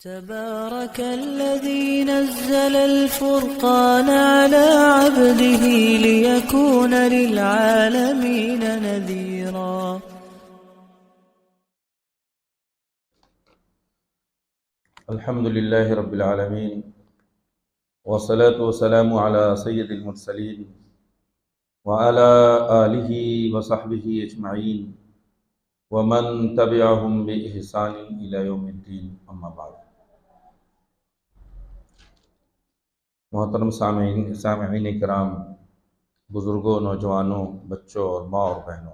تبارك الذي نزل الفرقان على عبده ليكون للعالمين نذيرا. الحمد لله رب العالمين والصلاة والسلام على سيد المرسلين وعلى آله وصحبه أجمعين ومن تبعهم بإحسان إلى يوم الدين أما بعد. محترم سامعین کرام، بزرگوں، نوجوانوں، بچوں اور ماں اور بہنوں،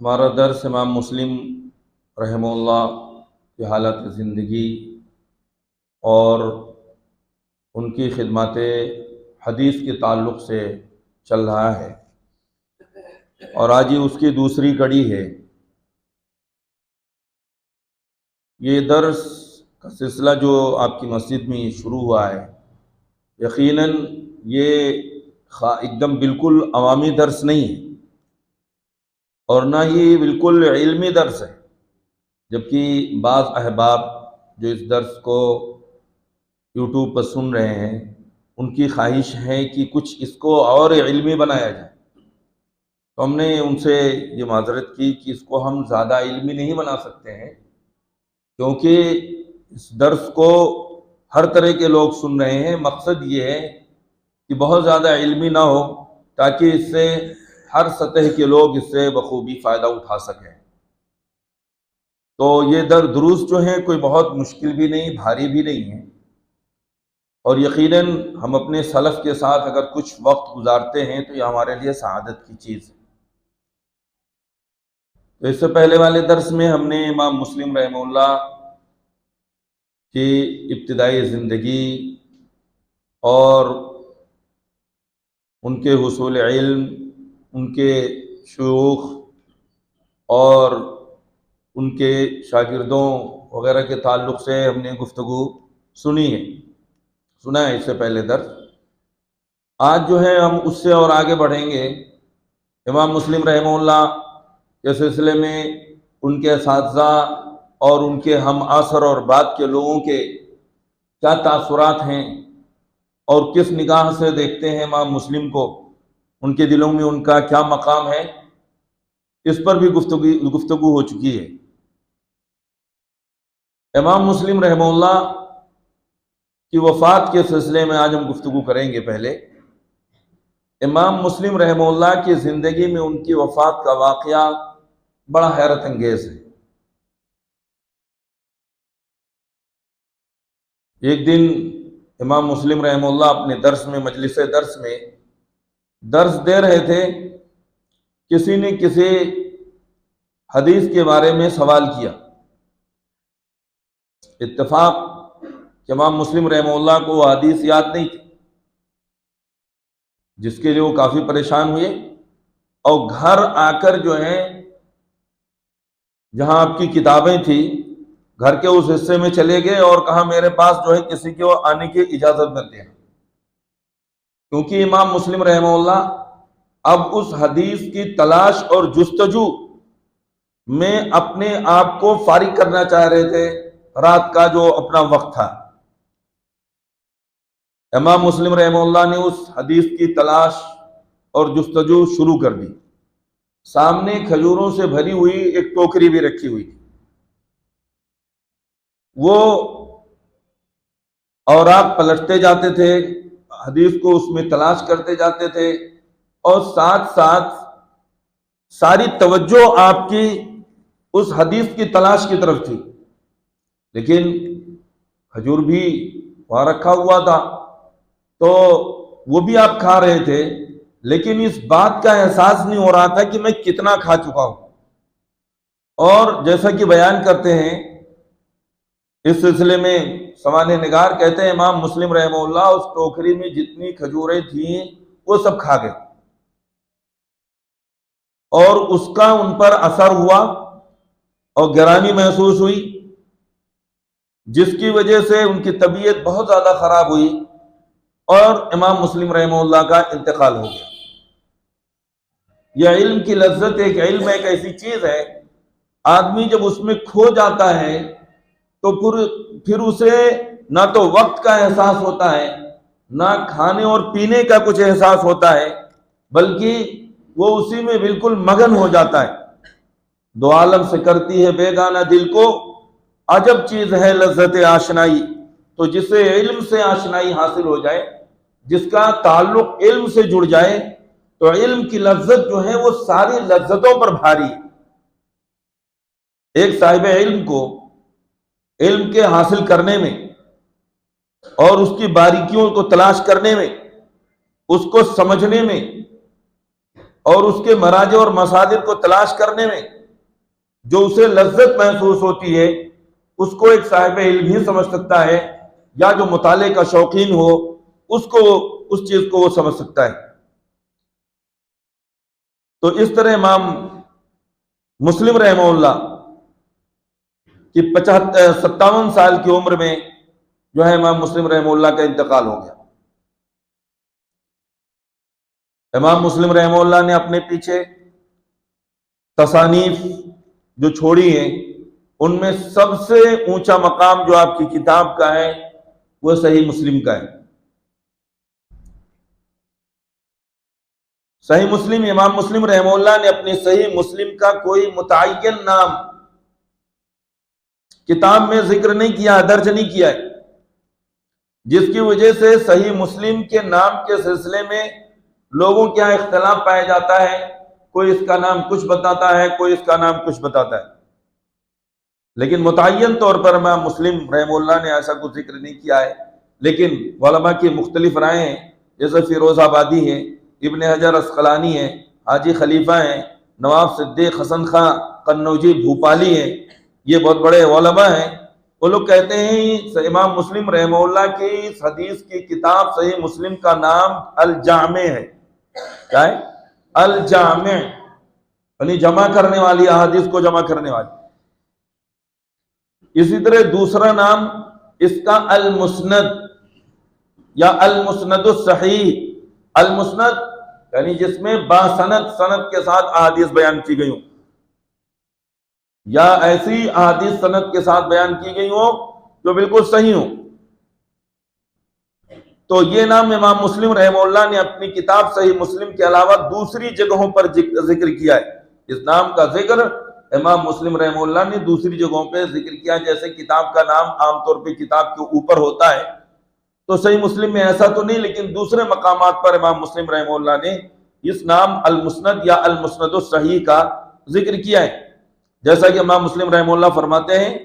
ہمارا درس امام مسلم رحمہ اللہ کی حالت زندگی اور ان کی خدمات حدیث کے تعلق سے چل رہا ہے، اور آج ہی اس کی دوسری کڑی ہے۔ یہ درس کا سلسلہ جو آپ کی مسجد میں شروع ہوا ہے، یقیناً یہ ایک دم بالکل عوامی درس نہیں ہے اور نہ ہی بالکل علمی درس ہے، جبکہ بعض احباب جو اس درس کو یوٹیوب پر سن رہے ہیں ان کی خواہش ہے کہ کچھ اس کو اور علمی بنایا جائے، تو ہم نے ان سے یہ معذرت کی کہ اس کو ہم زیادہ علمی نہیں بنا سکتے ہیں، کیونکہ اس درس کو ہر طرح کے لوگ سن رہے ہیں۔ مقصد یہ ہے کہ بہت زیادہ علمی نہ ہو تاکہ اس سے ہر سطح کے لوگ اس سے بخوبی فائدہ اٹھا سکیں۔ تو یہ دروس جو ہیں کوئی بہت مشکل بھی نہیں، بھاری بھی نہیں ہے، اور یقیناً ہم اپنے سلف کے ساتھ اگر کچھ وقت گزارتے ہیں تو یہ ہمارے لیے سعادت کی چیز ہے۔ تو اس سے پہلے والے درس میں ہم نے امام مسلم رحمہ اللہ کی ابتدائی زندگی اور ان کے حصول علم، ان کے شیوخ اور ان کے شاگردوں وغیرہ کے تعلق سے ہم نے گفتگو سنا ہے اس سے پہلے درس۔ آج جو ہے ہم اس سے اور آگے بڑھیں گے۔ امام مسلم رحمہ اللہ کے سلسلے میں ان کے اساتذہ اور ان کے ہم عصر اور بعد کے لوگوں کے کیا تاثرات ہیں اور کس نگاہ سے دیکھتے ہیں امام مسلم کو، ان کے دلوں میں ان کا کیا مقام ہے، اس پر بھی گفتگو ہو چکی ہے۔ امام مسلم رحمہ اللہ کی وفات کے سلسلے میں آج ہم گفتگو کریں گے۔ پہلے امام مسلم رحمہ اللہ کی زندگی میں ان کی وفات کا واقعہ بڑا حیرت انگیز ہے۔ ایک دن امام مسلم رحمہ اللہ اپنے مجلس درس میں درس دے رہے تھے، کسی نے کسی حدیث کے بارے میں سوال کیا۔ اتفاق کہ امام مسلم رحمہ اللہ کو وہ حدیث یاد نہیں تھی، جس کے لیے وہ کافی پریشان ہوئے، اور گھر آ کر جو ہے جہاں آپ کی کتابیں تھیں گھر کے اس حصے میں چلے گئے اور کہا میرے پاس جو ہے کسی کو آنے کی اجازت نہ دینا، کیونکہ امام مسلم رحمہ اللہ اب اس حدیث کی تلاش اور جستجو میں اپنے آپ کو فارغ کرنا چاہ رہے تھے، رات کا جو اپنا وقت تھا۔ امام مسلم رحمہ اللہ نے اس حدیث کی تلاش اور جستجو شروع کر دی۔ سامنے کھجوروں سے بھری ہوئی ایک ٹوکری بھی رکھی ہوئی تھی، وہ اوراق پلٹتے جاتے تھے، حدیث کو اس میں تلاش کرتے جاتے تھے، اور ساتھ ساتھ ساری توجہ آپ کی اس حدیث کی تلاش کی طرف تھی، لیکن کھجور بھی وہاں رکھا ہوا تھا تو وہ بھی آپ کھا رہے تھے، لیکن اس بات کا احساس نہیں ہو رہا تھا کہ میں کتنا کھا چکا ہوں۔ اور جیسا کہ بیان کرتے ہیں اس سلسلے میں سوانح نگار کہتے ہیں امام مسلم رحمہ اللہ اس ٹوکری میں جتنی کھجوریں تھیں وہ سب کھا گئے، اور اس کا ان پر اثر ہوا اور گرانی محسوس ہوئی، جس کی وجہ سے ان کی طبیعت بہت زیادہ خراب ہوئی اور امام مسلم رحمہ اللہ کا انتقال ہو گیا۔ یہ علم کی لذت ایک ایسی چیز ہے آدمی جب اس میں کھو جاتا ہے تو پھر اسے نہ تو وقت کا احساس ہوتا ہے، نہ کھانے اور پینے کا کچھ احساس ہوتا ہے، بلکہ وہ اسی میں بالکل مگن ہو جاتا ہے۔ دو عالم سے کرتی ہے بیگانہ دل کو، عجب چیز ہے لذت آشنائی۔ تو جسے علم سے آشنائی حاصل ہو جائے، جس کا تعلق علم سے جڑ جائے، تو علم کی لذت جو ہے وہ ساری لذتوں پر بھاری ہے۔ ایک صاحب علم کو علم کے حاصل کرنے میں اور اس کی باریکیوں کو تلاش کرنے میں، اس کو سمجھنے میں اور اس کے مراجع اور مصادر کو تلاش کرنے میں جو اسے لذت محسوس ہوتی ہے، اس کو ایک صاحب علم ہی سمجھ سکتا ہے، یا جو مطالعے کا شوقین ہو اس چیز کو وہ سمجھ سکتا ہے۔ تو اس طرح امام مسلم رحمہ اللہ کہ 57 سال کی عمر میں جو ہے امام مسلم رحمہ اللہ کا انتقال ہو گیا۔ امام مسلم رحمہ اللہ نے اپنے پیچھے تصانیف جو چھوڑی ہیں، ان میں سب سے اونچا مقام جو آپ کی کتاب کا ہے وہ صحیح مسلم کا ہے۔ صحیح مسلم، امام مسلم رحمہ اللہ نے اپنی صحیح مسلم کا کوئی متعین نام کتاب میں ذکر نہیں کیا، درج نہیں کیا ہے، جس کی وجہ سے صحیح مسلم کے نام کے سلسلے میں لوگوں کے یہاں اختلاف پایا جاتا ہے۔ کوئی اس کا نام کچھ بتاتا ہے، کوئی اس کا نام کچھ بتاتا ہے، لیکن متعین طور پر امام مسلم رحمہ اللہ نے ایسا کچھ ذکر نہیں کیا ہے۔ لیکن علماء کی مختلف رائے ہیں، جیسے فیروز آبادی ہیں، ابن حجر اسقلانی ہیں، حاجی خلیفہ ہیں، نواب صدیق حسن خان قنوجی بھوپالی ہیں، یہ بہت بڑے علماء ہیں۔ وہ لوگ کہتے ہیں امام مسلم رحمہ اللہ کی حدیث کی کتاب صحیح مسلم کا نام الجامع ہے۔ کیا ہے؟ الجامع، یعنی جمع کرنے والی، احادیث کو جمع کرنے والی۔ اسی طرح دوسرا نام اس کا المسند یا المسند الصحیح، المسند یعنی جس میں باسند سند کے ساتھ احادیث بیان کی گئی ہوں، یا ایسی احادیث سند کے ساتھ بیان کی گئی ہوں جو بالکل صحیح ہوں۔ تو یہ نام امام مسلم رحمہ اللہ نے اپنی کتاب صحیح مسلم کے علاوہ دوسری جگہوں پر ذکر کیا ہے۔ اس نام کا ذکر امام مسلم رحمہ اللہ نے دوسری جگہوں پہ ذکر کیا، جیسے کتاب کا نام عام طور پہ کتاب کے اوپر ہوتا ہے، تو صحیح مسلم میں ایسا تو نہیں، لیکن دوسرے مقامات پر امام مسلم رحمہ اللہ نے اس نام المسند یا المسند الصحیح کا ذکر کیا ہے۔ جیسا کہ امام مسلم رحمہ اللہ فرماتے ہیں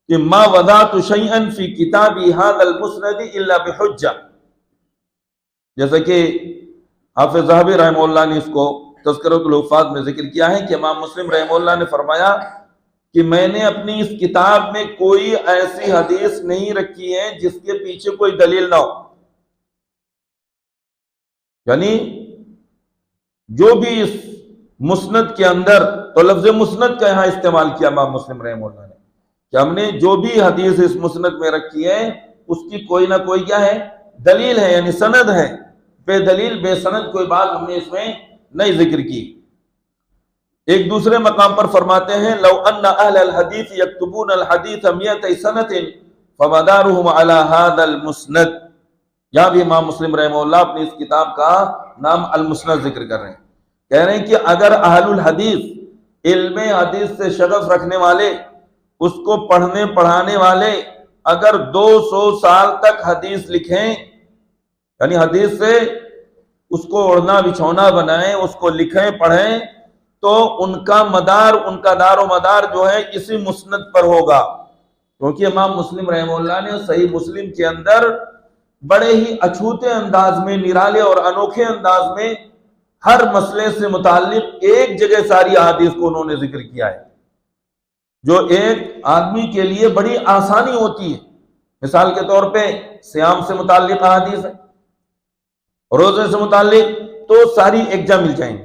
کہ ما وضعت شیئا فی کتابی ھذا المسند الا بحجہ، جیسا کہ حافظ ذہبی رحمہ اللہ نے اس کو تذکرۃ الحفاظ میں ذکر کیا ہے کہ امام مسلم رحمہ اللہ نے فرمایا کہ میں نے اپنی اس کتاب میں کوئی ایسی حدیث نہیں رکھی ہے جس کے پیچھے کوئی دلیل نہ ہو، یعنی جو بھی اس مسند کے اندر، تو لفظ مسند کا یہاں استعمال کیا امام مسلم رحمہ اللہ نے کہ ہم نے جو بھی حدیث اس مسند میں رکھی ہے اس کی کوئی نہ کوئی کیا ہے، دلیل ہے، یعنی سند ہے۔ بے دلیل بے سند کوئی بات ہم نے اس میں نہیں ذکر کی۔ ایک دوسرے مقام پر فرماتے ہیں لو ان اہل الحدیث یکتبون الحدیث 100 سنۃ فمدارهم على هذا المسند، یہاں بھی امام مسلم رحمہ اللہ اپنی اس کتاب کا نام المسند ذکر کر رہے ہیں، کہہ رہے ہیں کہ اگر اہل الحدیث، علم حدیث سے شغف رکھنے والے، اس کو پڑھنے پڑھانے والے، اگر 200 سال تک حدیث لکھیں، یعنی حدیث سے اس کو اوڑھنا بچھونا بنائیں، اس کو لکھیں پڑھیں، تو ان کا مدار، ان کا دار و مدار جو ہے اسی مسند پر ہوگا، کیونکہ امام مسلم رحمہ اللہ نے صحیح مسلم کے اندر بڑے ہی اچھوتے انداز میں، نرالے اور انوکھے انداز میں ہر مسئلے سے متعلق ایک جگہ ساری احادیث کو انہوں نے ذکر کیا ہے، جو ایک آدمی کے لیے بڑی آسانی ہوتی ہے۔ مثال کے طور پہ صیام سے متعلق احادیث ہے، روزے سے متعلق تو ساری ایک جگہ مل جائیں گی،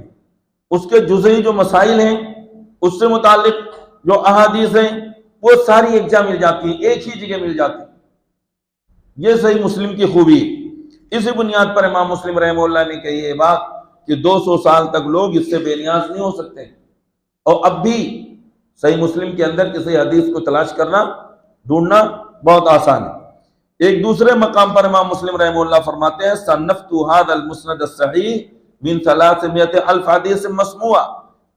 اس کے جزئی جو مسائل ہیں اس سے متعلق جو احادیث ہیں وہ ساری ایک جگہ مل جاتی ہیں، ایک ہی جگہ مل جاتی ہیں۔ یہ صحیح مسلم کی خوبی ہے۔ اسی بنیاد پر امام مسلم رحمہ اللہ نے کہی یہ بات کہ 200 سال تک لوگ اس سے بے نیاز نہیں ہو سکتے، اور اب بھی صحیح مسلم کے اندر کسی حدیث کو تلاش کرنا، ڈھونڈنا بہت آسان ہے۔ ایک دوسرے مقام پر امام مسلم رحمہ اللہ فرماتے ہیں صنفت هذا المسند الصحیح من 300,000 حدیث مسموعہ،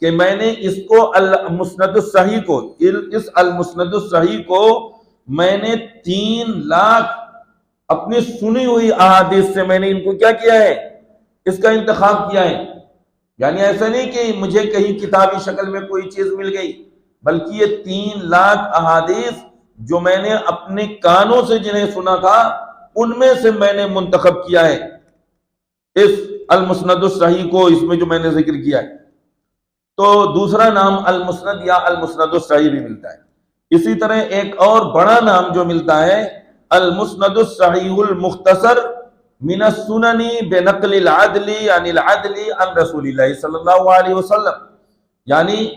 کہ میں نے اس کو المسند الصحیح کو، اس المسند الصحیح کو میں نے 3 لاکھ اپنی سنی ہوئی احادیث سے میں نے ان کو کیا کیا ہے، اس کا انتخاب کیا ہے۔ یعنی ایسا نہیں کہ مجھے کہیں کتابی شکل میں کوئی چیز مل گئی، بلکہ یہ 3 لاکھ احادیث جو میں نے اپنے کانوں سے جنہیں سنا تھا ان میں سے میں نے منتخب کیا ہے اس المسند الصحیح کو، اس میں جو میں نے ذکر کیا ہے۔ تو دوسرا نام المسند یا المسند الصحیح بھی ملتا ہے۔ اسی طرح ایک اور بڑا نام جو ملتا ہے المسند الصحیح المختصر من السنن بنقل العدل عن العدل عن رسول اللہ صلی اللہ علیہ وسلم، یعنی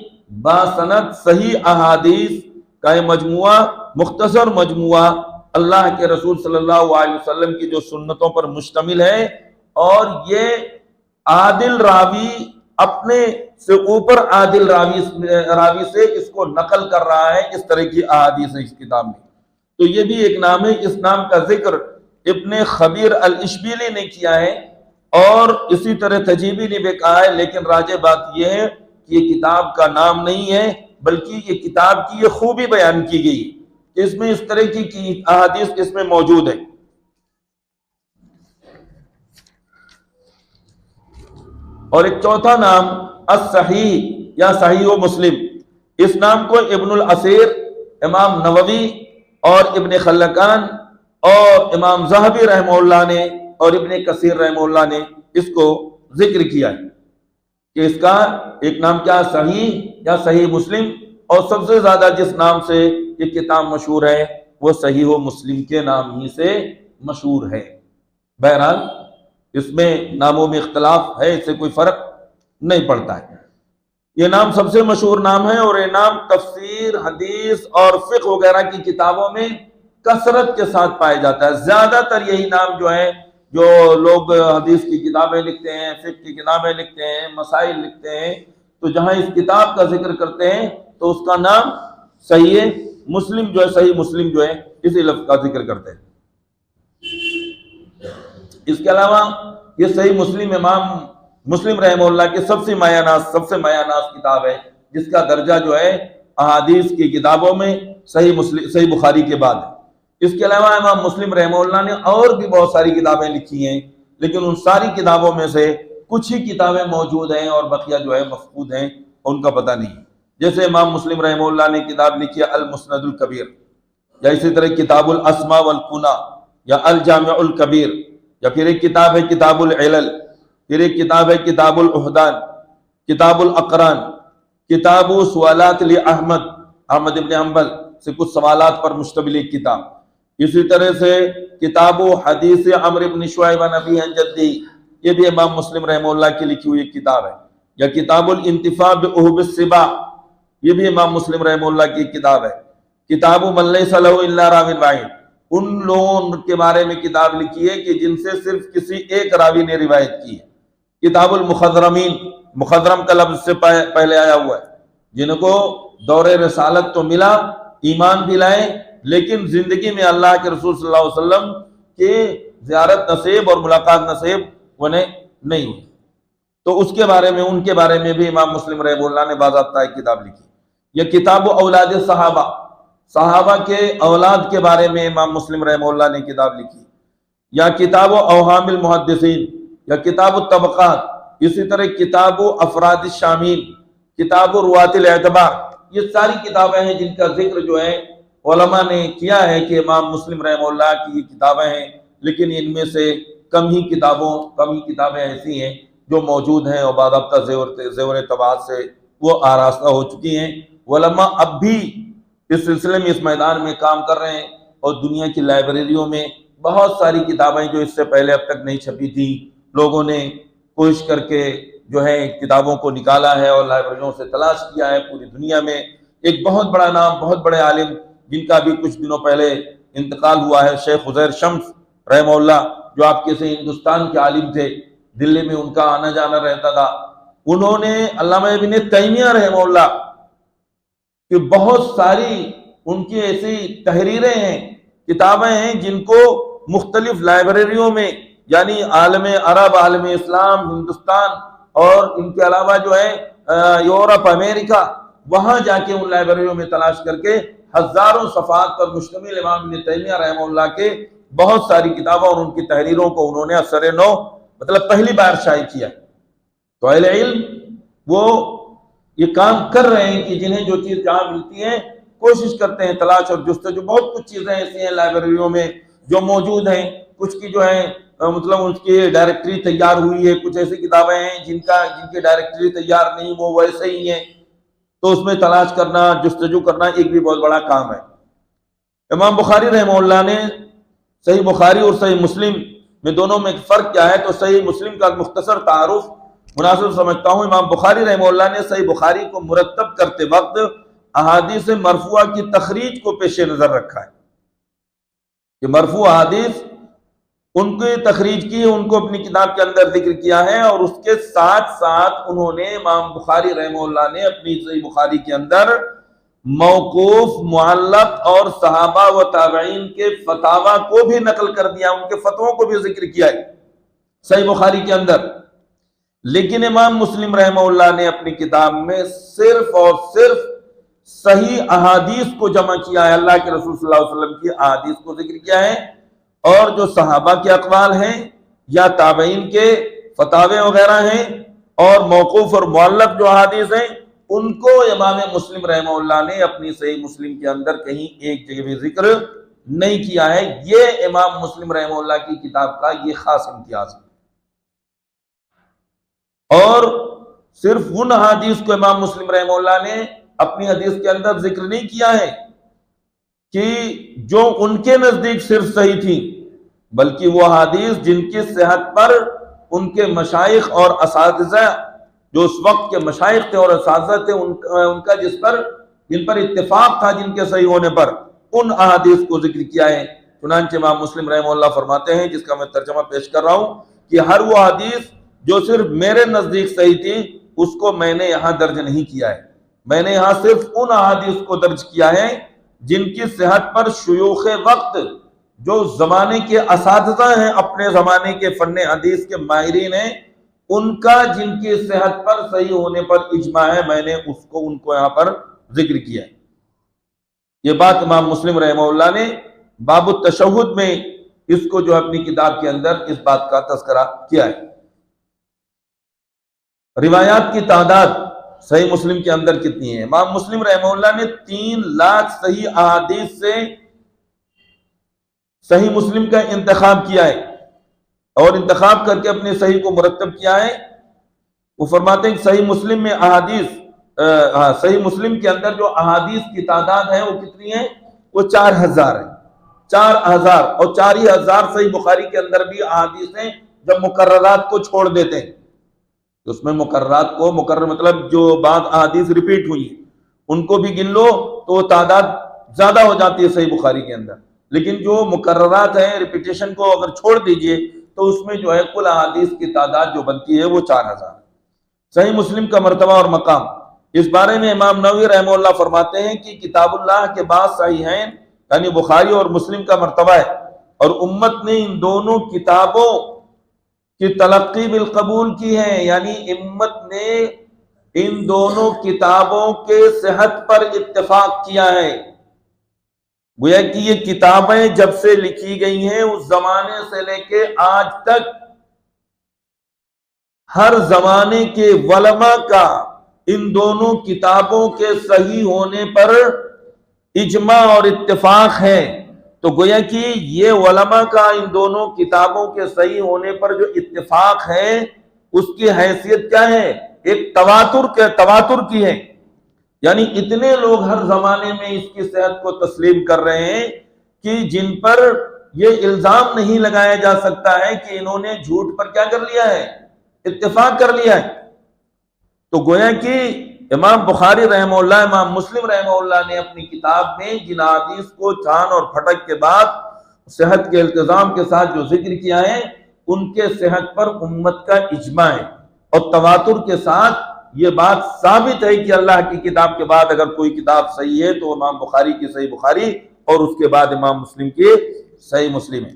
باسند صحیح احادیث کا یہ مجموعہ، مختصر مجموعہ اللہ کے رسول صلی اللہ علیہ وسلم کی جو سنتوں پر مشتمل ہے، اور یہ عادل راوی اپنے سے اوپر عادل راوی سے اس کو نقل کر رہا ہے، اس طرح کی احادیث ہے اس کتاب میں۔ تو یہ بھی ایک نام ہے، اس نام کا ذکر ابن خبیر الاشبیلی نے کیا ہے، اور اسی طرح تجیبی نے بھی کہا ہے، لیکن راجح بات یہ ہے کہ یہ کتاب کا نام نہیں ہے، بلکہ یہ کتاب کی یہ خوبی بیان کی گئی کہ اس میں اس طرح کی احادیث اس میں موجود ہے۔ اور ایک چوتھا نام الصحیح یا صحیح و مسلم، اس نام کو ابن الاثیر، امام نووی اور ابن خلکان اور امام ذہبی رحمہ اللہ نے اور ابن کثیر رحمہ اللہ نے اس کو ذکر کیا ہے کہ اس کا ایک نام کیا، صحیح یا صحیح مسلم، اور سب سے زیادہ جس نام سے یہ کتاب مشہور ہے وہ صحیح و مسلم کے نام ہی سے مشہور ہے۔ بہرحال اس میں ناموں میں اختلاف ہے، اس سے کوئی فرق نہیں پڑتا ہے۔ یہ نام سب سے مشہور نام ہے، اور یہ نام تفسیر، حدیث اور فقہ وغیرہ کی کتابوں میں کثرت کے ساتھ پایا جاتا ہے۔ زیادہ تر یہی نام جو ہے، جو لوگ حدیث کی کتابیں لکھتے ہیں، فقہ کی کتابیں لکھتے ہیں، مسائل لکھتے ہیں، تو جہاں اس کتاب کا ذکر کرتے ہیں تو اس کا نام صحیح مسلم جو ہے، صحیح مسلم جو ہے اسی لفظ کا ذکر کرتے ہیں۔ اس کے علاوہ یہ صحیح مسلم امام مسلم رحمہ اللہ کی سب سے مایہ ناز کتاب ہے، جس کا درجہ جو ہے احادیث کی کتابوں میں صحیح بخاری کے بعد ہے۔ اس کے علاوہ امام مسلم رحمہ اللہ نے اور بھی بہت ساری کتابیں لکھی ہیں، لیکن ان ساری کتابوں میں سے کچھ ہی کتابیں موجود ہیں اور بقیہ جو ہے مفقود ہیں، ان کا پتہ نہیں۔ جیسے امام مسلم رحمہ اللہ نے کتاب لکھی ہے المسند الکبیر، یا اسی طرح کتاب الاسماء والکنہ یا الجامع الکبیر، یا پھر ایک کتاب ہے کتاب العلل، پھر ایک کتاب ہے کتاب الاحدان، کتاب الاقران، کتاب سوالات احمد ابن حنبل سے کچھ سوالات پر مشتمل ایک کتاب، اسی طرح سے کتاب حدیث عمرو بن شعیب عن ابی عن جدی، یہ بھی امام مسلم رحمہ اللہ کی لکھی ہوئی ایک کتاب ہے، یا کتاب الانتفاع بأہب السباع، یہ بھی امام مسلم رحمہ اللہ کی ایک کتاب ہے، کتاب من لیس لہ الا راو واحد، ان لوگوں کے بارے میں کتاب لکھی ہے کہ جن سے صرف کسی ایک راوی نے روایت کی ہے، کتاب المخضرمین، مخضرم کا لفظ سے پہلے آیا ہوا ہے، جن کو دور رسالت تو ملا، ایمان بھی لائے، لیکن زندگی میں اللہ کے رسول صلی اللہ علیہ وسلم کے زیارت نصیب اور ملاقات نصیب انہیں نہیں ہوئی، تو اس کے بارے میں، ان کے بارے میں بھی امام مسلم رحمہ اللہ نے باضابطہ ایک کتاب لکھی۔ یہ کتاب اولاد صحابہ کے اولاد کے بارے میں امام مسلم رحمہ اللہ نے کتاب لکھی، یا کتاب اوہام المحدثین، یا کتاب الطبقات، اسی طرح کتاب افراد الشامین، کتاب روات الاعتبار، یہ ساری کتابیں ہیں جن کا ذکر جو ہے علماء نے کیا ہے کہ امام مسلم رحمہ اللہ کی یہ کتابیں ہیں، لیکن ان میں سے کم ہی کتابیں ایسی ہیں جو موجود ہیں اور باضابطہ زیور طباعت سے وہ آراستہ ہو چکی ہیں۔ علماء اب بھی اس سلسلے میں، اس میدان میں کام کر رہے ہیں، اور دنیا کی لائبریریوں میں بہت ساری کتابیں جو اس سے پہلے اب تک نہیں چھپی تھیں، لوگوں نے کوشش کر کے جو ہے کتابوں کو نکالا ہے اور لائبریریوں سے تلاش کیا ہے پوری دنیا میں۔ ایک بہت بڑا نام، بہت بڑے عالم جن کا بھی کچھ دنوں پہلے انتقال ہوا ہے، شیخ عزیر شمس رحمہ اللہ، جو آپ کے سے ہندوستان کے عالم تھے، دلی میں ان کا آنا جانا رہتا تھا، انہوں نے علامہ ابن تیمیہ رحمہ اللہ کہ بہت ساری ان کی ایسی تحریریں ہیں، کتابیں ہیں جن کو مختلف لائبریریوں میں، یعنی عالم عرب، عالم اسلام، ہندوستان اور ان کے علاوہ جو ہے یورپ، امریکہ، وہاں جا کے ان لائبریریوں میں تلاش کر کے ہزاروں صفحات پر مشتمل امام ابن تیمیہ رحمہ اللہ کے بہت ساری کتابوں اور ان کی تحریروں کو انہوں نے اثر نو مطلب پہلی بار شائع کیا۔ تو اہل علم وہ یہ کام کر رہے ہیں کہ جنہیں جو چیز جہاں ملتی ہے کوشش کرتے ہیں تلاش اور جستجو۔ بہت کچھ چیزیں ایسی ہیں لائبریریوں میں جو موجود ہیں، کچھ کی جو ہے مطلب اس کی ڈائریکٹری تیار ہوئی ہے، کچھ ایسی کتابیں ہیں جن کی ڈائریکٹری تیار نہیں، وہ ویسے ہی ہیں، تو اس میں تلاش کرنا، جستجو کرنا ایک بھی بہت بڑا کام ہے۔ امام بخاری رحمہ اللہ نے صحیح بخاری اور صحیح مسلم میں دونوں میں فرق کیا ہے، تو صحیح مسلم کا مختصر تعارف مناسب سمجھتا ہوں۔ امام بخاری رحمہ اللہ نے صحیح بخاری کو مرتب کرتے وقت احادیث مرفوعہ کی تخریج کو پیش نظر رکھا ہے کہ مرفوع احادیث ان کی تخریج کی، ان کو اپنی کتاب کے اندر ذکر کیا ہے، اور اس کے ساتھ ساتھ انہوں نے امام بخاری رحمہ اللہ نے اپنی صحیح بخاری کے اندر موقوف، معلق اور صحابہ و تابعین کے فتاوی کو بھی نقل کر دیا، ان کے فتووں کو بھی ذکر کیا ہے صحیح بخاری کے اندر۔ لیکن امام مسلم رحمہ اللہ نے اپنی کتاب میں صرف اور صرف صحیح احادیث کو جمع کیا ہے، اللہ کے رسول صلی اللہ علیہ وسلم کی احادیث کو ذکر کیا ہے، اور جو صحابہ کے اقوال ہیں یا تابعین کے فتاوے وغیرہ ہیں اور موقوف اور معلق جو احادیث ہیں، ان کو امام مسلم رحمہ اللہ نے اپنی صحیح مسلم کے اندر کہیں ایک جگہ بھی ذکر نہیں کیا ہے۔ یہ امام مسلم رحمہ اللہ کی کتاب کا یہ خاص امتیاز ہے۔ اور صرف ان حدیث کو امام مسلم رحمہ اللہ نے اپنی حدیث کے اندر ذکر نہیں کیا ہے کہ جو ان کے نزدیک صرف صحیح تھی، بلکہ وہ حدیث جن کی صحت پر ان کے مشائخ اور اساتذہ، جو اس وقت کے مشائخ تھے اور اساتذہ تھے، ان کا جن پر اتفاق تھا جن کے صحیح ہونے پر، ان احادیث کو ذکر کیا ہے۔ چنانچہ امام مسلم رحمہ اللہ فرماتے ہیں، جس کا میں ترجمہ پیش کر رہا ہوں، کہ ہر وہ حدیث جو صرف میرے نزدیک صحیح تھی اس کو میں نے یہاں درج نہیں کیا ہے، میں نے یہاں صرف ان احادیث کو درج کیا ہے جن کی صحت پر شیوخ وقت، جو زمانے کے اساتذہ ہیں، اپنے زمانے کے فن حدیث کے ماہرین ہیں، ان کا جن کی صحت پر صحیح ہونے پر اجماع ہے، میں نے ان کو یہاں پر ذکر کیا ہے۔ یہ بات امام مسلم رحمہ اللہ نے باب التشہد میں اس کو جو اپنی کتاب کے اندر اس بات کا تذکرہ کیا ہے۔ روایات کی تعداد صحیح مسلم کے اندر کتنی ہے؟ امام مسلم رحمہ اللہ نے 3 لاکھ صحیح احادیث سے صحیح مسلم کا انتخاب کیا ہے، اور انتخاب کر کے اپنے صحیح کو مرتب کیا ہے۔ وہ فرماتے ہیں کہ صحیح مسلم میں صحیح مسلم کے اندر جو احادیث کی تعداد ہے وہ کتنی ہے؟ وہ 4000 ہے، 4000، اور 4000 صحیح بخاری کے اندر بھی احادیث ہیں جب مقررات کو چھوڑ دیتے ہیں، اس میں مقررات کو مقرر مطلب جو بعض احادیث ریپیٹ ہوئی ہیں ان کو بھی گن لو تو وہ تعداد زیادہ ہو جاتی ہے صحیح بخاری کے اندر، لیکن جو مقررات ہیں ریپیٹیشن کو اگر چھوڑ دیجئے تو اس میں جو ہے کل احادیث کی تعداد جو بنتی ہے وہ 4000۔ صحیح مسلم کا مرتبہ اور مقام، اس بارے میں امام نووی رحمہ اللہ فرماتے ہیں کہ کتاب اللہ کے بعد صحیحین یعنی بخاری اور مسلم کا مرتبہ ہے، اور امت نے ان دونوں کتابوں کی تلقی بالقبول کی ہے، یعنی امت نے ان دونوں کتابوں کے صحت پر اتفاق کیا ہے۔ گویا کہ یہ کتابیں جب سے لکھی گئی ہیں اس زمانے سے لے کے آج تک ہر زمانے کے علماء کا ان دونوں کتابوں کے صحیح ہونے پر اجماع اور اتفاق ہے۔ تو گویا کہ یہ علماء کا ان دونوں کتابوں کے صحیح ہونے پر جو اتفاق ہے اس کی حیثیت کیا ہے؟ ایک تواتر کی ہے، یعنی اتنے لوگ ہر زمانے میں اس کی صحت کو تسلیم کر رہے ہیں کہ جن پر یہ الزام نہیں لگایا جا سکتا ہے کہ انہوں نے جھوٹ پر کیا کر لیا ہے؟ اتفاق کر لیا ہے۔ تو گویا کہ امام بخاری رحمہ اللہ، امام مسلم رحمہ اللہ نے اپنی کتاب میں جن حدیث کو چھان اور پھٹک کے بعد صحت کے التزام کے ساتھ جو ذکر کیا ہے ان کے صحت پر امت کا اجماع ہے، اور تواتر کے ساتھ یہ بات ثابت ہے کہ اللہ کی کتاب کے بعد اگر کوئی کتاب صحیح ہے تو امام بخاری کی صحیح بخاری اور اس کے بعد امام مسلم کی صحیح مسلم ہے۔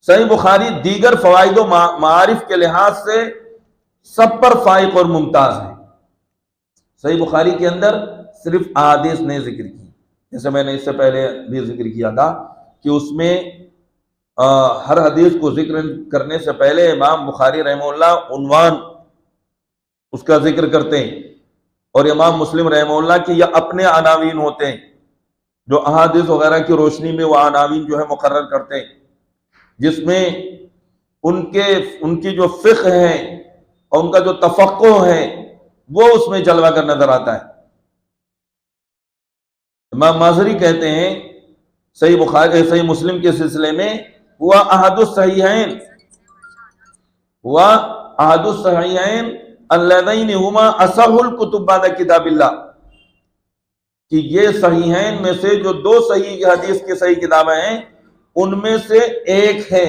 صحیح بخاری دیگر فوائد و معارف کے لحاظ سے سب پر فائق اور ممتاز ہے۔ صحیح بخاری کے اندر صرف احادیث نے ذکر کی، جیسے میں نے اس سے پہلے بھی ذکر کیا تھا کہ اس میں ہر حدیث کو ذکر کرنے سے پہلے امام بخاری رحمہ اللہ عنوان اس کا ذکر کرتے ہیں، اور امام مسلم رحمہ اللہ کے یہ اپنے عناوین ہوتے ہیں جو احادیث وغیرہ کی روشنی میں وہ عناوین جو ہے مقرر کرتے ہیں، جس میں ان کی جو فقہ ہے اور ان کا جو تفقہ ہے وہ اس میں جلوہ کر نظر آتا ہے۔ امام مازری کہتے ہیں صحیح بخاری صحیح مسلم کے سلسلے میں ہوا احد الصحیحین اللذین ہما اصح الکتب بعد کتاب اللہ، کہ یہ صحیحین میں سے جو دو صحیح حدیث کی صحیح کتابیں ہیں ان میں سے ایک ہے،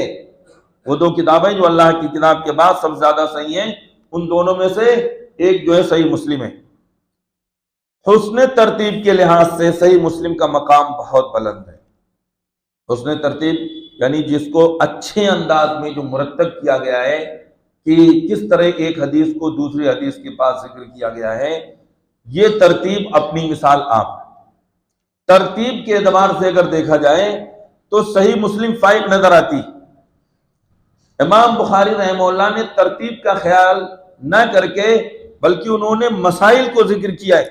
وہ دو کتابیں جو اللہ کی کتاب کے بعد سب سے زیادہ صحیح ہیں، ان دونوں میں سے ایک جو ہے صحیح مسلم ہے۔ حسن ترتیب کے لحاظ سے صحیح مسلم کا مقام بہت بلند ہے۔ حسن ترتیب یعنی جس کو اچھے انداز میں جو مرتب کیا گیا ہے کہ کس طرح ایک حدیث کو دوسری حدیث کے پاس ذکر کیا گیا ہے، یہ ترتیب اپنی مثال آپ ہے۔ ترتیب کے اعتبار سے اگر دیکھا جائے تو صحیح مسلم فائق نظر آتی۔ امام بخاری رحمہ اللہ نے ترتیب کا خیال نہ کر کے بلکہ انہوں نے مسائل کو ذکر کیا ہے،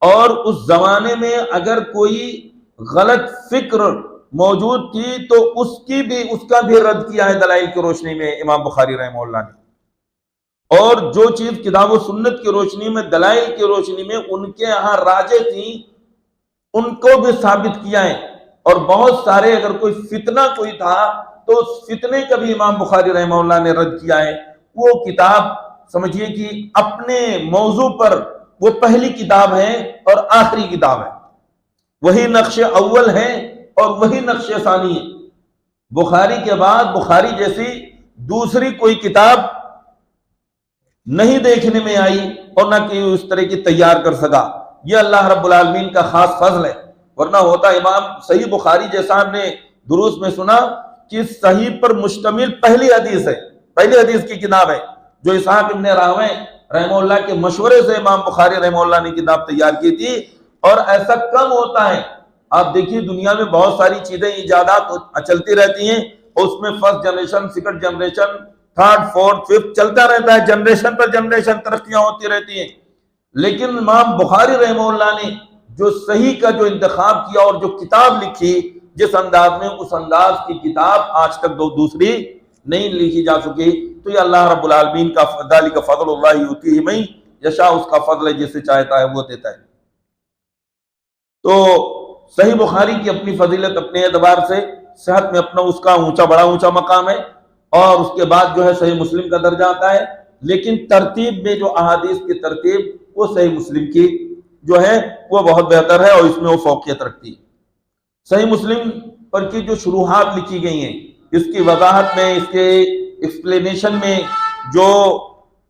اور اس زمانے میں اگر کوئی غلط فکر موجود تھی تو اس کا بھی رد کیا ہے دلائل کی روشنی میں امام بخاری رحمہ اللہ نے، اور جو چیز کتاب و سنت کی روشنی میں دلائل کی روشنی میں ان کے یہاں راجح تھی ان کو بھی ثابت کیا ہے، اور بہت سارے اگر کوئی فتنہ کوئی تھا تو اس فتنے کا بھی امام بخاری رحمہ اللہ نے رد کیا ہے۔ وہ کتاب سمجھیے کہ اپنے موضوع پر وہ پہلی کتاب ہے اور آخری کتاب ہے، وہی نقش اول ہے اور وہی نقش ثانی ہے۔ بخاری کے بعد بخاری جیسی دوسری کوئی کتاب نہیں دیکھنے میں آئی اور نہ کہ اس طرح کی تیار کر سکا، یہ اللہ رب العالمین کا خاص فضل ہے، ورنہ ہوتا امام صحیح بخاری جیسا ہم نے دروس میں سنا کہ صحیح پر مشتمل پہلی حدیث کی کتاب ہے، جو اسحاق ابن راہویہ رحمہ اللہ کے مشورے سے امام بخاری رحمہ اللہ نے کتاب تیار کی تھی، اور ایسا کم ہوتا ہے۔ آپ دیکھیے دنیا میں بہت ساری چیزیں ایجادات چلتی رہتی ہیں، اس میں first generation, second generation, third, fourth, fifth چلتا رہتا ہے، جنریشن پر جنریشن ترقیاں ہوتی رہتی ہیں، لیکن امام بخاری رحمہ اللہ نے جو صحیح کا جو انتخاب کیا اور جو کتاب لکھی جس انداز میں، اس انداز کی کتاب آج تک دوسری نہیں لکھی جا سکی۔ تو یہ اللہ رب العالمین کا ذالک فضل اللہ یؤتیہ من یشاء، اس کا فضل ہے جسے چاہتا ہے وہ دیتا ہے۔ تو صحیح بخاری کی اپنی فضیلت اپنے اعتبار سے، صحت میں اپنا اس کا بڑا اونچا مقام ہے، اور اس کے بعد جو ہے صحیح مسلم کا درجہ آتا ہے، لیکن ترتیب میں جو احادیث کی ترتیب وہ صحیح مسلم کی جو ہے وہ بہت بہتر ہے، اور اس میں وہ فوقیت رکھتی ہے۔ صحیح مسلم پر کی جو شروحات لکھی گئی ہیں، اس کی وضاحت میں، اس کے ایکسپلینیشن میں جو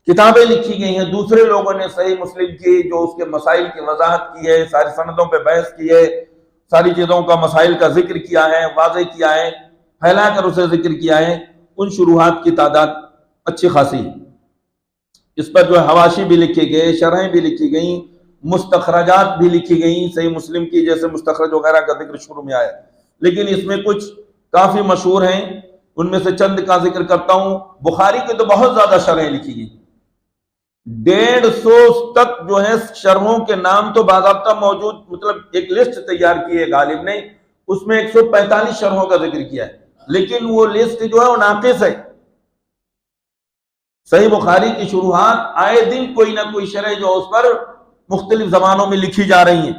کتابیں لکھی گئی ہیں، دوسرے لوگوں نے صحیح مسلم کی جو اس کے مسائل کی وضاحت کی ہے، ساری سندوں پہ بحث کی ہے، ساری چیزوں کا مسائل کا ذکر کیا ہے، واضح کیا ہے، پھیلا کر اسے ذکر کیا ہے، ان شروحات کی تعداد اچھی خاصی ہے۔ اس پر جو حواشی بھی لکھی گئے، شرحیں بھی لکھی گئیں، مستخرجات بھی لکھی گئیں صحیح مسلم کی، جیسے مستخرج وغیرہ کا ذکر شروع میں آیا، لیکن اس میں کچھ کافی مشہور ہیں، ان میں سے چند کا ذکر کرتا ہوں۔ بخاری کے تو بہت زیادہ شرحیں لکھی گئی، 150 تک جو ہے شرحوں کے نام تو باضابطہ موجود، مطلب ایک لسٹ تیار کی ہے غالب نے، اس میں 145 شرحوں کا ذکر کیا ہے، لیکن وہ لسٹ جو ہے وہ ناقص ہے۔ صحیح بخاری کی شروحات آئے دن کوئی نہ کوئی شرح جو اس پر مختلف زبانوں میں لکھی جا رہی ہیں،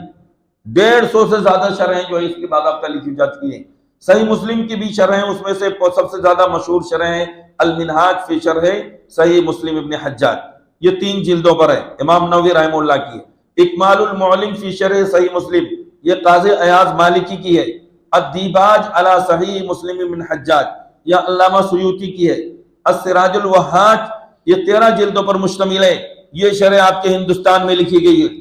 150 سے زیادہ شرحیں جو ہے اس کی باضابطہ لکھی جا چکی ہیں۔ صحیح مسلم کی بھی شرحیں، اس میں سے سب سے زیادہ مشہور شرح المنہاج فی شرح صحیح مسلم ابن حجاج، یہ 3 جلدوں پر ہے، امام نووی رحمہ اللہ کی ہے۔ اکمال المعلم فی شرح صحیح مسلم، یہ قاضی ایاز مالکی کی ہے۔ الدیباج علی صحیح مسلم ابن حجاج، یہ علامہ سیوطی کی ہے۔ السراج الوہاج یہ 13 جلدوں پر مشتمل ہے. یہ شرح آپ کے ہندوستان میں لکھی گئی ہے.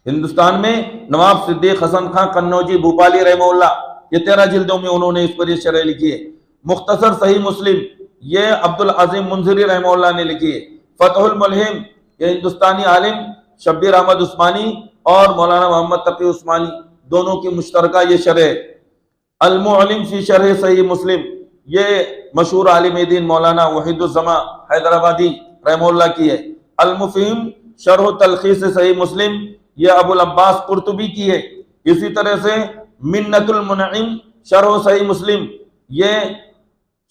ہندوستان میں نواب صدیق حسن خان قنوجی بھوپالی رحمہ اللہ، یہ 13 جلدوں میں انہوں نے اس پر یہ شرح لکھی ہے. مختصر صحیح مسلم یہ عبدالعظیم منذری رحمہ اللہ نے لکھی ہے. فتح الملہم یہ ہندوستانی عالم شبیر احمد عثمانی اور مولانا محمد تقی عثمانی دونوں کی مشترکہ یہ شرح ہے. المعلم فی شرح صحیح مسلم یہ مشہور عالم دین مولانا وحید الزمان حیدرآبادی رحمہ اللہ کی ہے. المفہم شرح تلخیص صحیح مسلم یہ ابو العباس قرطبی کی ہے. اسی طرح سے منت المنعم شرح صحیح مسلم یہ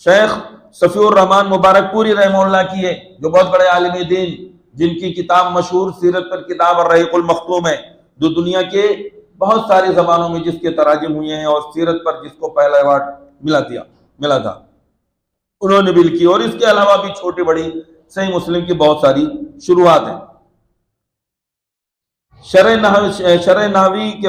شیخ صفی الرحمن مبارک پوری رحمہ اللہ کی ہے، جو بہت بڑے عالم دین جن کی کتاب مشہور سیرت پر کتاب الرحیق المختوم ہے، جو دنیا کے بہت ساری زبانوں میں جس کے تراجم ہوئے ہیں اور سیرت پر جس کو پہلا ایوارڈ ملا تھا انہوں نے بھی لکھی. اور اس کے علاوہ بھی چھوٹی بڑی صحیح مسلم کی بہت ساری شروحات ہیں. شرح نحوی کے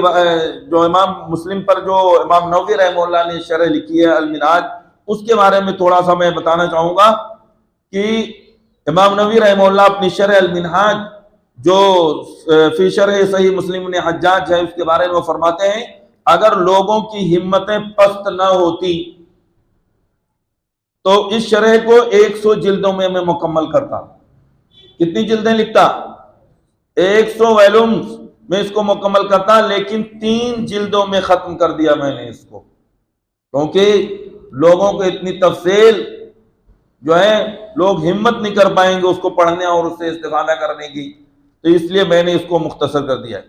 جو امام مسلم پر جو امام نووی رحمہ اللہ نے شرح لکھی ہے المنہاج، اس کے بارے میں تھوڑا سا میں بتانا چاہوں گا کہ امام نووی رحمہ اللہ اپنی شرح المنہاج جو فی شرح صحیح مسلم نے حجاج ہے اس کے بارے میں وہ فرماتے ہیں اگر لوگوں کی ہمتیں پست نہ ہوتی تو اس شرح کو 100 جلدوں میں مکمل کرتا. کتنی جلدیں لکھتا؟ 100 ویلومز میں اس کو مکمل کرتا، لیکن 3 جلدوں میں ختم کر دیا میں نے اس کو، کیونکہ لوگوں کو اتنی تفصیل جو ہے لوگ ہمت نہیں کر پائیں گے اس کو پڑھنے اور اس سے استفادہ کرنے کی، تو اس لیے میں نے اس کو مختصر کر دیا ہے.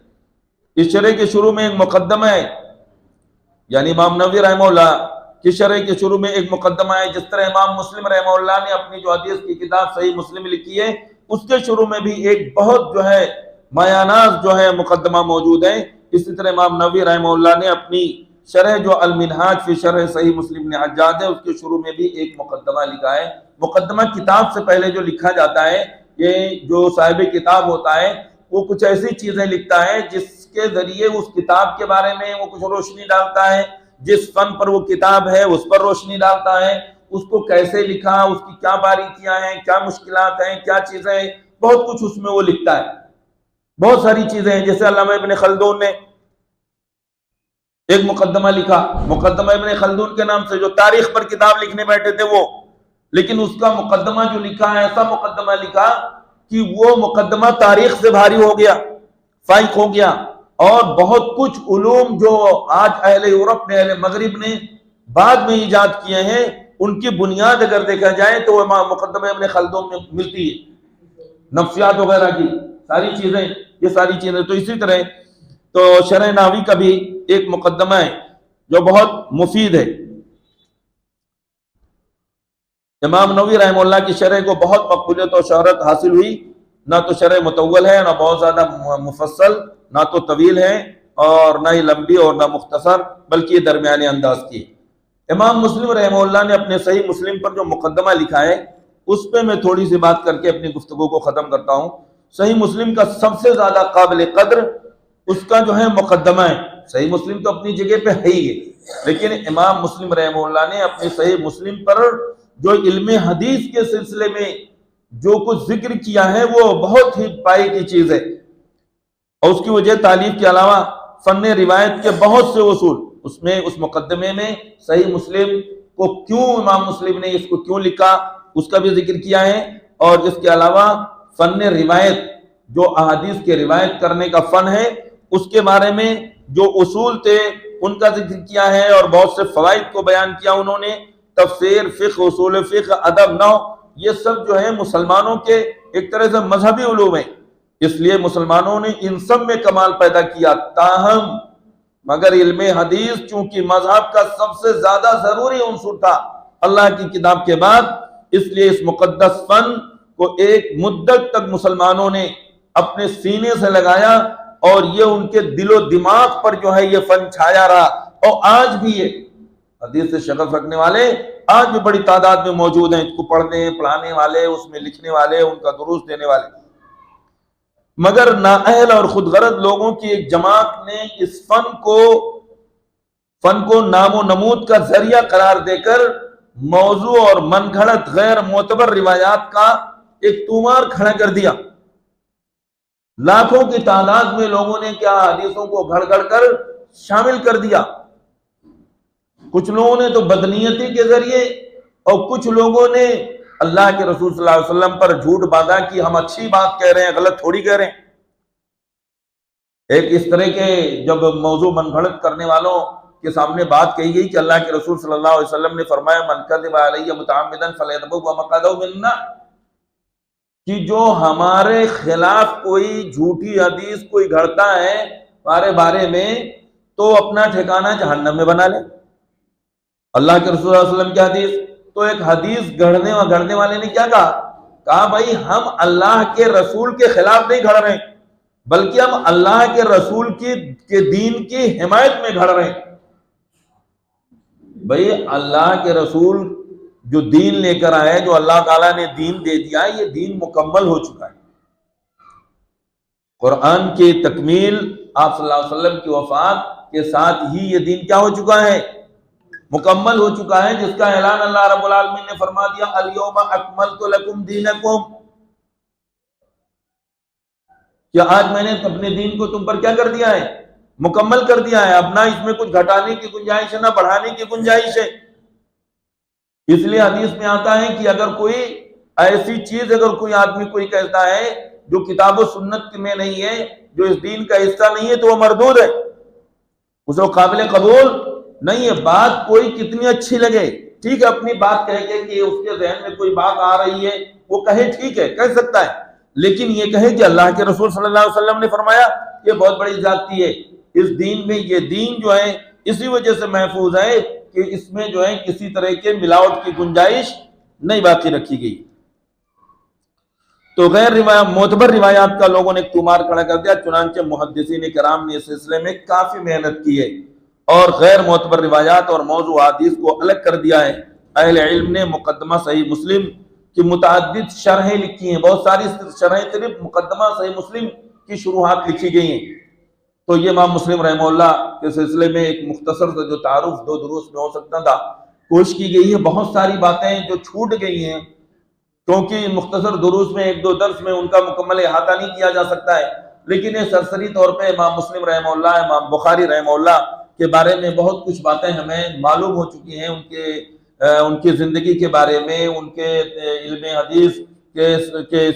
اس شرح کے شروع میں ایک مقدمہ ہے، یعنی امام نووی رحمہ اللہ کی شرح کے شروع میں ایک مقدمہ ہے. جس طرح امام مسلم رحمہ اللہ نے اپنی جو حدیث کی کتاب صحیح مسلم لکھی ہے اس کے شروع میں بھی ایک بہت جو ہے مایاناز جو ہے مقدمہ موجود ہے. اسی طرح امام نووی رحمہ اللہ نے اپنی شرح جو المنہاج فی شرح صحیح مسلم نے حجاج ہے اس کے شروع میں بھی ایک مقدمہ لکھا ہے. مقدمہ کتاب سے پہلے جو لکھا جاتا ہے، یہ جو صاحب کتاب ہوتا ہے وہ کچھ ایسی چیزیں لکھتا ہے جس کے ذریعے اس کتاب کے بارے میں وہ کچھ روشنی ڈالتا ہے، جس فن پر وہ کتاب ہے اس پر روشنی ڈالتا ہے، اس کو کیسے لکھا، اس کی کیا باریکیاں ہیں، کیا مشکلات ہیں، کیا چیزیں ہیں، بہت کچھ اس میں وہ لکھتا ہے. بہت ساری چیزیں ہیں. جیسے علامہ ابن خلدون نے ایک مقدمہ لکھا، مقدمہ ابن خلدون کے نام سے، جو تاریخ پر کتاب لکھنے بیٹھے تھے وہ، لیکن اس کا مقدمہ جو لکھا ہے ایسا مقدمہ لکھا کہ وہ مقدمہ تاریخ سے بھاری ہو گیا، فائق ہو گیا، اور بہت کچھ علوم جو آج اہل یورپ نے، اہل مغرب نے بعد میں ایجاد کیے ہیں ان کی بنیاد اگر دیکھا جائے تو وہ مقدمہ ابن خلدون میں ملتی ہے. نفسیات وغیرہ کی ساری چیزیں، یہ ساری چیزیں. تو اسی طرح تو شرح نحوی کا بھی ایک مقدمہ ہے جو بہت مفید ہے. امام نووی رحمہ اللہ کی شرح کو بہت مقبولیت اور شہرت حاصل ہوئی. نہ تو شرح مطول ہے، نہ بہت زیادہ مفصل، نہ تو طویل ہے اور نہ ہی لمبی اور نہ مختصر، بلکہ یہ درمیانے انداز کی. امام مسلم رحمہ اللہ نے اپنے صحیح مسلم پر جو مقدمہ لکھا ہے اس پہ میں تھوڑی سی بات کر کے اپنی گفتگو کو ختم کرتا ہوں. صحیح مسلم کا سب سے زیادہ قابل قدر اس کا جو ہے مقدمہ ہے. صحیح مسلم تو اپنی جگہ پہ ہے ہی ہے، لیکن امام مسلم رحمہ اللہ نے اپنے صحیح مسلم پر جو علم حدیث کے سلسلے میں جو کچھ ذکر کیا ہے وہ بہت ہی پائی کی چیز ہے. اور اس کی وجہ تعلیف کے علاوہ فن روایت کے بہت سے اصول اس مقدمے میں صحیح مسلم کو کیوں امام مسلم نے اس کو کیوں لکھا اس کا بھی ذکر کیا ہے. اور اس کے علاوہ فن روایت جو احادیث کے روایت کرنے کا فن ہے اس کے بارے میں جو اصول تھے ان کا ذکر کیا ہے اور بہت سے فوائد کو بیان کیا انہوں نے. تفسیر، فقہ، اصول فقہ، ادب، نحو، یہ سب جو ہے مسلمانوں کے ایک طرح سے مذہبی علوم ہیں، اس لیے مسلمانوں نے ان سب میں کمال پیدا کیا. تاہم مگر علم حدیث چونکہ مذہب کا سب سے زیادہ ضروری عنصر تھا اللہ کی کتاب کے بعد، اس لیے اس مقدس فن کو ایک مدت تک مسلمانوں نے اپنے سینے سے لگایا اور یہ ان کے دل و دماغ پر جو ہے یہ فن چھایا رہا. اور آج بھی یہ حدیث سے شغف رکھنے والے آج بھی بڑی تعداد میں موجود ہیں، اس کو پڑھنے پڑھانے والے، اس میں لکھنے والے، ان کا دروس دینے والے. مگر نااہل اور خود غرض لوگوں کی ایک جماعت نے اس فن کو نام و نمود کا ذریعہ قرار دے کر موضوع اور من گھڑت غیر معتبر روایات کا ایک طومار کھڑا کر دیا. لاکھوں کی تعداد میں لوگوں نے کیا حدیثوں کو گھڑ گھڑ کر شامل کر دیا. کچھ لوگوں نے تو بدنیتی کے ذریعے اور کچھ لوگوں نے اللہ کے رسول صلی اللہ علیہ وسلم پر جھوٹ باندھا کہ ہم اچھی بات کہہ رہے ہیں، غلط تھوڑی کہہ رہے ہیں. ایک اس طرح کے جب موضوع من گھڑت کرنے والوں کے سامنے بات کہی گئی کہ اللہ کے رسول صلی اللہ علیہ وسلم نے فرمایا من کذب علی متعمدا فلیتبوأ مقعدہ من النار، کہ جو ہمارے خلاف کوئی جھوٹی حدیث کوئی گھڑتا ہے ہمارے بارے میں تو اپنا ٹھکانہ جہنم میں بنا لے. اللہ کے رسول صلی اللہ علیہ وسلم کی حدیث. تو ایک حدیث گھڑنے والے نے کیا کہا بھائی ہم اللہ کے رسول کے خلاف نہیں گھڑ رہے بلکہ ہم اللہ کے رسول کے دین کی حمایت میں گھڑ رہے ہیں. بھئی اللہ کے رسول جو دین لے کر آئے، جو اللہ تعالیٰ نے دین دے دیا، یہ دین مکمل ہو چکا ہے. قرآن کی تکمیل آپ صلی اللہ علیہ وسلم کی وفات کے ساتھ ہی یہ دین کیا ہو چکا ہے؟ مکمل ہو چکا ہے، جس کا اعلان اللہ رب العالمین نے فرما دیا الیوم اکملت لکم دینکم، کہ آج میں نے اپنے دین کو تم پر کیا کر دیا ہے؟ مکمل کر دیا ہے. اب نہ اس میں کچھ گھٹانے کی گنجائش ہے نہ بڑھانے کی گنجائش ہے. اس لیے حدیث میں آتا ہے کہ اگر کوئی ایسی چیز اگر کوئی آدمی کوئی کہتا ہے جو کتاب و سنت میں نہیں ہے، جو اس دین کا حصہ نہیں ہے، تو وہ مردود ہے، اس کو قابل قبول نہیں ہے. بات کوئی کتنی اچھی لگے، ٹھیک ہے، اپنی بات کہہ کے کہ اس کے ذہن میں کوئی بات آ رہی ہے وہ کہے، ٹھیک ہے، کہہ سکتا ہے، لیکن یہ کہے کہ اللہ کے رسول صلی اللہ علیہ وسلم نے فرمایا، یہ بہت بڑی زیادتی ہے. اس دین میں یہ دین جو ہے اسی وجہ سے محفوظ ہے کہ اس میں جو ہے کسی طرح کے ملاوٹ کی گنجائش نہیں باقی رکھی گئی. تو غیر معتبر روایات کا لوگوں نے ایک طومار کھڑا کر دیا. چنانچہ محدثین کرام نے اس سلسلے میں کافی محنت کی ہے اور غیر معتبر روایات اور موضوع حدیث کو الگ کر دیا ہے. اہل علم نے مقدمہ صحیح مسلم کی متعدد شرحیں لکھی ہیں، بہت ساری شرحیں صرف مقدمہ صحیح مسلم کی شروحات لکھی گئی ہیں. تو یہ امام مسلم رحمہ اللہ کے سلسلے میں ایک مختصر سے جو تعارف 2 دروس میں ہو سکتا تھا کوشش کی گئی ہے. بہت ساری باتیں جو چھوٹ گئی ہیں کیونکہ مختصر دروس میں 1-2 درس میں ان کا مکمل احاطہ نہیں کیا جا سکتا ہے، لیکن یہ سرسری طور پہ امام مسلم رحمہ اللہ، امام بخاری رحمہ اللہ کے بارے میں بہت کچھ باتیں ہمیں معلوم ہو چکی ہیں، ان کی زندگی کے بارے میں، ان کے علم حدیث کے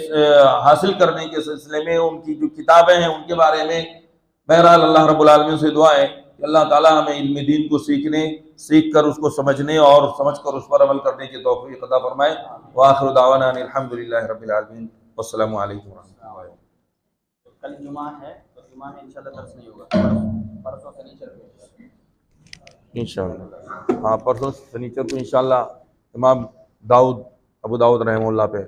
حاصل کرنے کے سلسلے میں، ان کی جو کتابیں ہیں ان کے بارے میں. بہرحال اللہ رب العالمین سے دعا ہے کہ اللہ تعالیٰ ہمیں علم دین کو سیکھ کر اس کو سمجھنے اور سمجھ کر اس پر عمل کرنے کی توفیق عطا فرمائے. وآخر دعوانا ان الحمدللہ رب العالمین والسلام علیکم ورحمۃ اللہ. کل جمعہ ہے تو جمعہ میں انشاءاللہ درس نہیں ہوگا، پرسوں سنیچر کو انشاءاللہ. ہاں پرسوں سنیچر کو انشاءاللہ امام ابو داؤد رحمہ اللہ پہ